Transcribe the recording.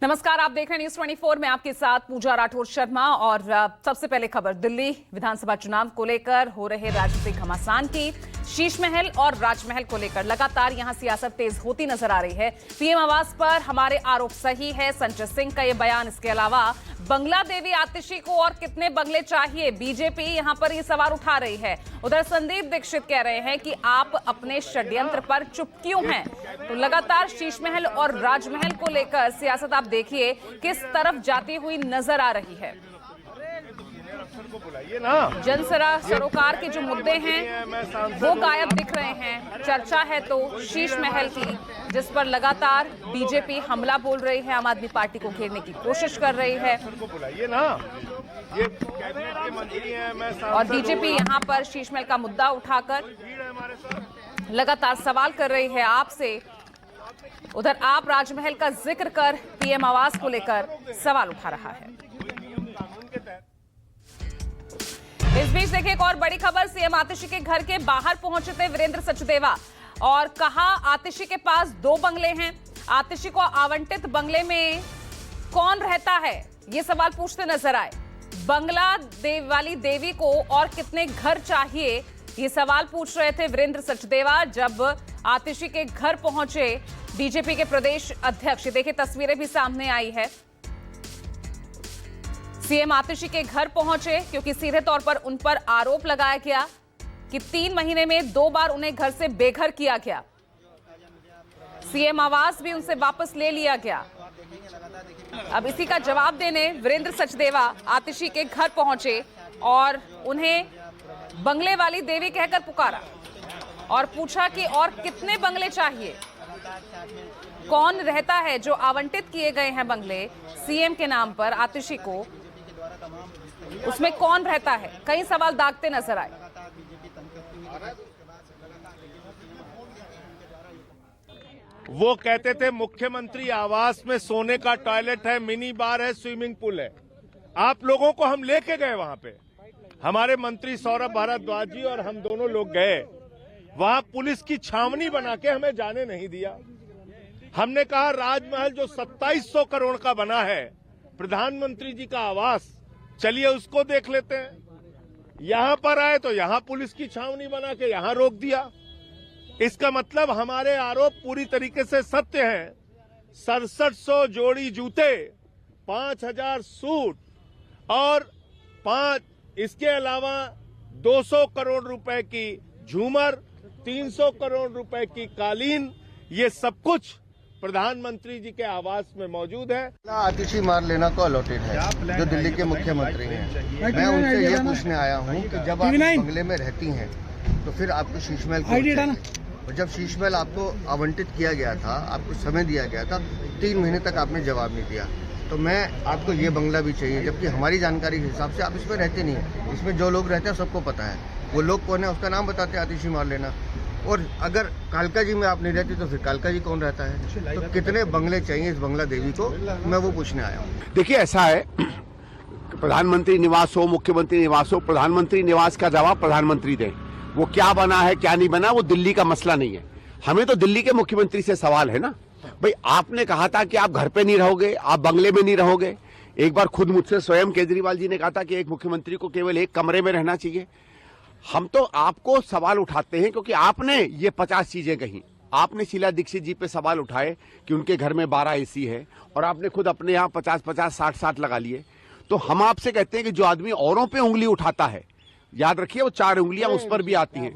नमस्कार, आप देख रहे हैं न्यूज 24 में आपके साथ पूजा राठौर शर्मा। और सबसे पहले खबर दिल्ली विधानसभा चुनाव को लेकर हो रहे राजनीतिक घमासान की। शीश महल और राजमहल को लेकर लगातार यहां सियासत तेज होती नजर आ रही है। पीएम आवास पर हमारे आरोप सही है, संजय सिंह का ये बयान। इसके अलावा बंगला देवी आतिशी को और कितने बंगले चाहिए, बीजेपी यहां पर ये सवाल उठा रही है। उधर संदीप दीक्षित कह रहे हैं कि आप अपने षड्यंत्र पर चुप क्यों हैं। तो लगातार शीश महल और राजमहल को लेकर सियासत आप देखिए किस तरफ जाती हुई नजर आ रही है। जन सरोकार के जो मुद्दे हैं वो गायब दिख रहे हैं। चर्चा है तो शीश महल की, जिस पर लगातार बीजेपी हमला बोल रही है, आम आदमी पार्टी को घेरने की कोशिश कर रही है। और बीजेपी यहां पर शीश महल का मुद्दा उठाकर लगातार सवाल कर रही है आपसे। उधर आप राजमहल का जिक्र कर पीएम आवास को लेकर सवाल उठा रहा है। इस बीच देखिए एक और बड़ी खबर। सीएम आतिशी के घर के बाहर पहुंचे थे वीरेंद्र सचदेवा और कहा आतिशी के पास 2 बंगले हैं। आतिशी को आवंटित बंगले में कौन रहता है, ये सवाल पूछते नजर आए। बंगला वाली देवी को और कितने घर चाहिए, ये सवाल पूछ रहे थे वीरेंद्र सचदेवा जब आतिशी के घर पहुंचे बीजेपी के प्रदेश अध्यक्ष। देखिए तस्वीरें भी सामने आई है। सीएम आतिशी के घर पहुंचे क्योंकि सीधे तौर पर उन पर आरोप लगाया गया कि 3 महीने में 2 बार उन्हें घर से बेघर किया गया। सीएम आवास भी उनसे वापस ले लिया गया। अब इसी का जवाब देने वीरेंद्र सचदेवा आतिशी के घर पहुंचे और उन्हें बंगले वाली देवी कहकर पुकारा और पूछा कि और कितने बंगले चाहिए, कौन रहता है जो आवंटित किए गए हैं बंगले सीएम के नाम पर आतिशी को, उसमें कौन रहता है। कई सवाल दागते नजर आए। वो कहते थे मुख्यमंत्री आवास में सोने का टॉयलेट है, मिनी बार है, स्विमिंग पूल है। आप लोगों को हम लेके गए वहां पे, हमारे मंत्री सौरभ भारद्वाज जी और हम दोनों लोग गए वहां। पुलिस की छावनी बना के हमें जाने नहीं दिया। हमने कहा राजमहल जो 2700 करोड़ का बना है, प्रधानमंत्री जी का आवास, चलिए उसको देख लेते हैं। यहां पर आए तो यहां पुलिस की छावनी बना के यहां रोक दिया। इसका मतलब हमारे आरोप पूरी तरीके से सत्य हैं। 6700 जोड़ी जूते, 5000 सूट और इसके अलावा 200 करोड़ रुपए की झूमर, 300 करोड़ रुपए की कालीन, ये सब कुछ प्रधानमंत्री जी के आवास में मौजूद है। आतिशी मार लेना को अलॉटेड है, जो दिल्ली के मुख्यमंत्री हैं। मैं उनसे ये पूछने आया हूँ कि जब आप बंगले में रहती हैं तो फिर आपको शीश महल क्यों चाहिए? और जब शीश महल आपको आवंटित किया गया था, आपको समय दिया गया था, 3 महीने तक आपने जवाब नहीं दिया। तो मैं आपको ये बंगला भी चाहिए, जबकि हमारी जानकारी के हिसाब से आप इसमें रहते नहीं हैं। इसमें जो लोग रहते हैं सबको पता है, वो लोग कौन है उसका नाम बताते हैं, आतिशी मार लेना। और अगर कालका जी में आप नहीं रहती तो फिर कालका जी कौन रहता है? तो कितने बंगले चाहिए इस बंगला देवी को, मैं वो पूछने आया हूँ। देखिए ऐसा है, प्रधानमंत्री निवास हो, मुख्यमंत्री निवास हो, प्रधानमंत्री निवास का जवाब प्रधानमंत्री दें। वो क्या बना है क्या नहीं बना वो दिल्ली का मसला नहीं है। हमें तो दिल्ली के मुख्यमंत्री से सवाल है ना भाई। आपने कहा था कि आप घर पे नहीं रहोगे, आप बंगले में नहीं रहोगे। एक बार खुद मुझसे स्वयं केजरीवाल जी ने कहा था कि एक मुख्यमंत्री को केवल एक कमरे में रहना चाहिए। हम तो आपको सवाल उठाते हैं क्योंकि आपने ये 50 चीजें कही। आपने शीला दीक्षित जी पे सवाल उठाए कि उनके घर में 12 एसी है और आपने खुद अपने यहाँ 50-50, 60-60 लगा लिए। तो हम आपसे कहते हैं कि जो आदमी औरों पे उंगली उठाता है, याद रखिए वो 4 उंगलियां उस पर भी आती हैं।